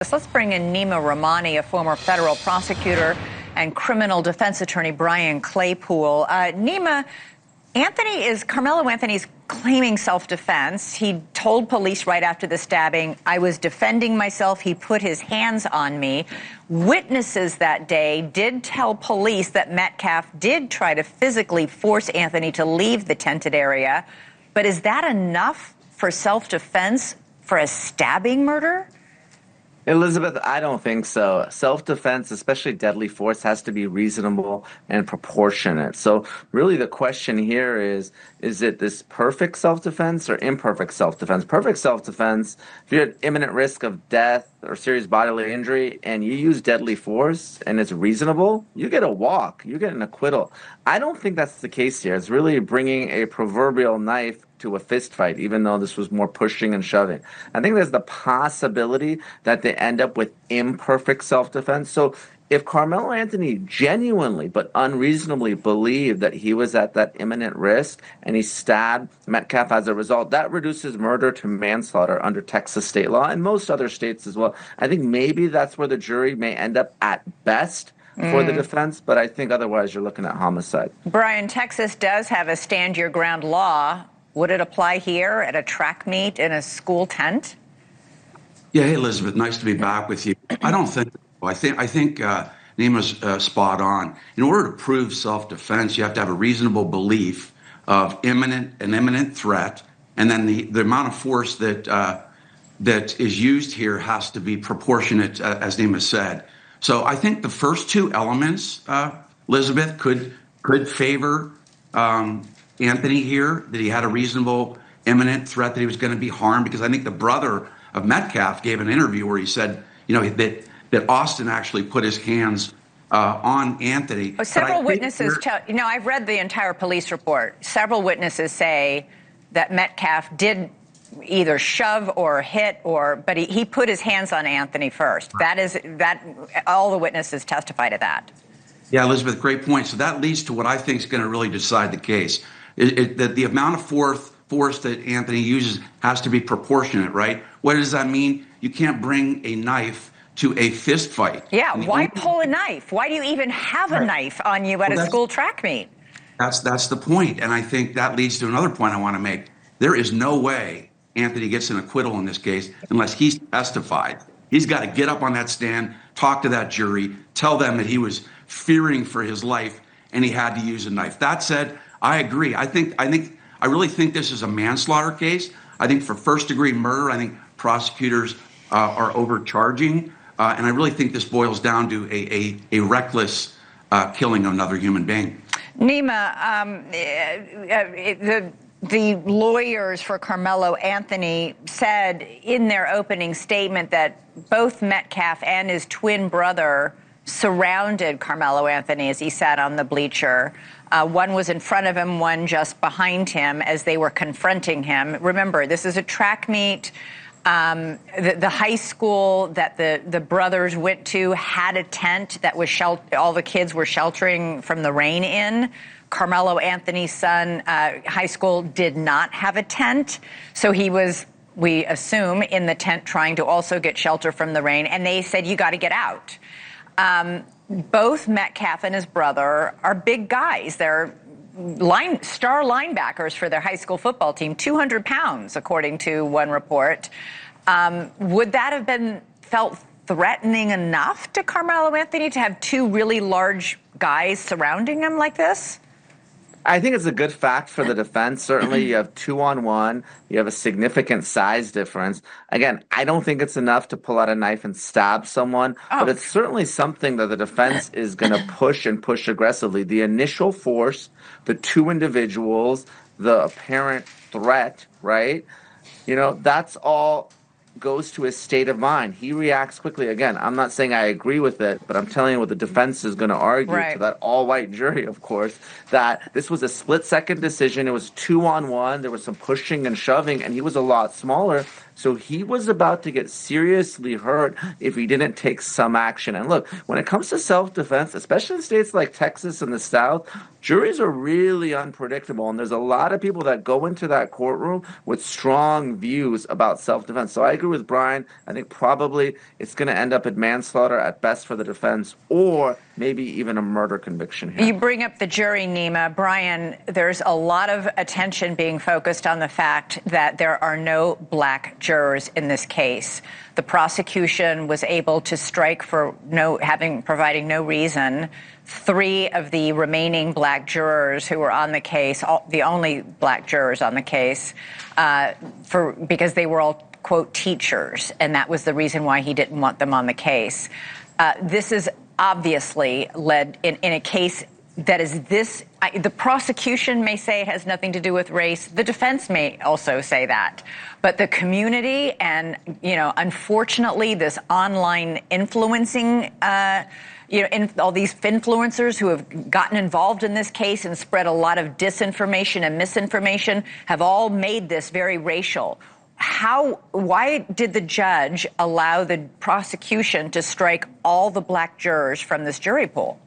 Let's bring in Neama Rahmani, a former federal prosecutor, and criminal defense attorney Brian Claypool. Neama, Karmelo Anthony's claiming self-defense. He told police right after the stabbing, "I was defending myself. He put his hands on me." Witnesses that day did tell police that Metcalf did try to physically force Anthony to leave the tented area. But is that enough for self-defense for a stabbing murder? Elizabeth, I don't think so. Self-defense, especially deadly force, has to be reasonable and proportionate. So really the question here is it this perfect self-defense or imperfect self-defense? Perfect self-defense, if you're at imminent risk of death or serious bodily injury and you use deadly force and it's reasonable, you get a walk, you get an acquittal. I don't think that's the case here. It's really bringing a proverbial knife to a fist fight, even though this was more pushing and shoving. I think there's the possibility that they end up with imperfect self-defense. So if Karmelo Anthony genuinely but unreasonably believed that he was at that imminent risk and he stabbed Metcalf as a result, that reduces murder to manslaughter under Texas state law and most other states as well. I think maybe that's where the jury may end up at best for the defense, but I think otherwise you're looking at homicide. Brian, Texas does have a stand your ground law. Would it apply here at a track meet in a school tent? Yeah, hey, Elizabeth, nice to be back with you. I don't think. I think Neema's spot on. In order to prove self-defense, you have to have a reasonable belief of an imminent threat, and then the amount of force that is used here has to be proportionate, as Neema said. So I think the first two elements, Elizabeth, could favor Anthony here, that he had a reasonable imminent threat that he was going to be harmed, because I think the brother of Metcalf gave an interview where he said, that Austin actually put his hands on Anthony. Several witnesses I've read the entire police report. Several witnesses say that Metcalf did either shove or hit, but he put his hands on Anthony first. That all the witnesses testify to that. Yeah, Elizabeth, great point. So that leads to what I think is going to really decide the case. That the amount of force that Anthony uses has to be proportionate, right? What does that mean? You can't bring a knife to a fist fight. Yeah, why pull a knife? Why do you even have a knife on you at a school track meet? That's the point, and I think that leads to another point I want to make. There is no way Anthony gets an acquittal in this case unless he's testified. He's got to get up on that stand, talk to that jury, tell them that he was fearing for his life and he had to use a knife. That said, I agree. I really think this is a manslaughter case. I think for first-degree murder, I think prosecutors are overcharging, and I really think this boils down to a reckless killing of another human being. Neama, the lawyers for Karmelo Anthony said in their opening statement that both Metcalf and his twin brother surrounded Karmelo Anthony as he sat on the bleacher. One was in front of him, one just behind him as they were confronting him. Remember, this is a track meet. The high school that the brothers went to had a tent that was all the kids were sheltering from the rain in. Karmelo Anthony's son, high school, did not have a tent. So he was, we assume, in the tent trying to also get shelter from the rain. And they said, you got to get out. Both Metcalf and his brother are big guys. They're star linebackers for their high school football team, 200 pounds, according to one report. Would that have felt threatening enough to Karmelo Anthony to have two really large guys surrounding him like this? I think it's a good fact for the defense. Certainly, you have 2-on-1. You have a significant size difference. Again, I don't think it's enough to pull out a knife and stab someone, but it's certainly something that the defense is going to push aggressively. The initial force, the two individuals, the apparent threat, right? That's all goes to his state of mind. He reacts quickly. Again, I'm not saying I agree with it, but I'm telling you what the defense is going to argue to that all-white jury, of course, that this was a split-second decision. It was 2-on-1. There was some pushing and shoving, and he was a lot smaller. So he was about to get seriously hurt if he didn't take some action. And look, when it comes to self-defense, especially in states like Texas and the South, juries are really unpredictable. And there's a lot of people that go into that courtroom with strong views about self-defense. So I agree with Brian. I think probably it's going to end up at manslaughter at best for the defense, or maybe even a murder conviction here. You bring up the jury, Neama. Brian, there's a lot of attention being focused on the fact that there are no black jurors in this case. The prosecution was able to strike for providing no reason. 3 of the remaining black jurors who were on the case, the only black jurors on the case, because they were all, quote, teachers, and that was the reason why he didn't want them on the case. This is obviously led in a case that is this. The prosecution may say it has nothing to do with race. The defense may also say that. But the community and, unfortunately, this online influencing, all these influencers who have gotten involved in this case and spread a lot of disinformation and misinformation have all made this very racial. Why did the judge allow the prosecution to strike all the black jurors from this jury pool?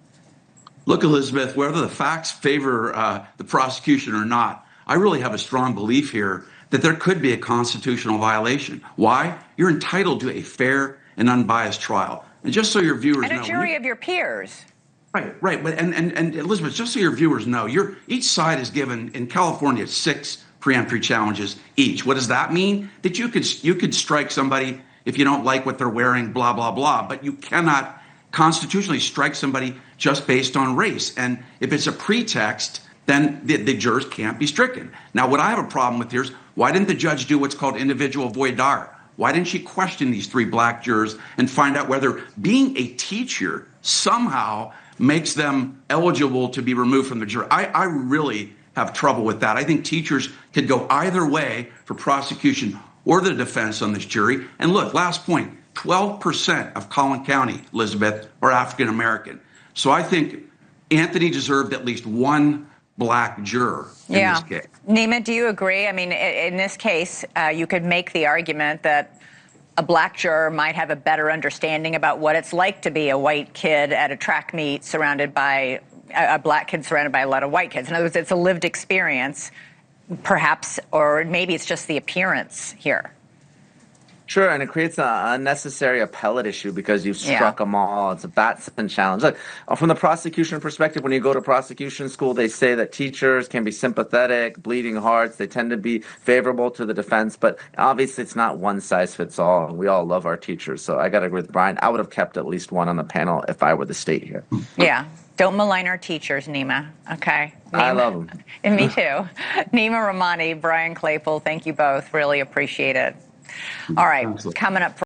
Look, Elizabeth, whether the facts favor the prosecution or not, I really have a strong belief here that there could be a constitutional violation. Why? You're entitled to a fair and unbiased trial. And just so your viewers know, and a jury of your peers. Right. But and Elizabeth, just so your viewers know, each side is given in California 6 preemptory challenges each. What does that mean? That you could strike somebody if you don't like what they're wearing, blah blah blah. But you cannot constitutionally strike somebody just based on race. And if it's a pretext, then the jurors can't be stricken. Now, what I have a problem with here is, why didn't the judge do what's called individual voir dire? Why didn't she question these 3 black jurors and find out whether being a teacher somehow makes them eligible to be removed from the jury? I really have trouble with that. I think teachers could go either way for prosecution or the defense on this jury. And look, last point, 12% of Collin County, Elizabeth, are African American. So I think Anthony deserved at least 1 black juror in this case. Neama, do you agree? I mean, in this case, you could make the argument that a black juror might have a better understanding about what it's like to be a white kid at a track meet surrounded by a black kid surrounded by a lot of white kids. In other words, it's a lived experience, perhaps, or maybe it's just the appearance here. Sure, and it creates an unnecessary appellate issue because you've struck them all. It's a Batson challenge. Look, from the prosecution perspective, when you go to prosecution school, they say that teachers can be sympathetic, bleeding hearts. They tend to be favorable to the defense, but obviously it's not one size fits all. We all love our teachers, so I got to agree with Brian. I would have kept at least 1 on the panel if I were the state here. Yeah. Don't malign our teachers, Neama. Okay. Neama, I love them. And me too. Neama, Rahmani, Brian Claypool, thank you both. Really appreciate it. All right. Coming up.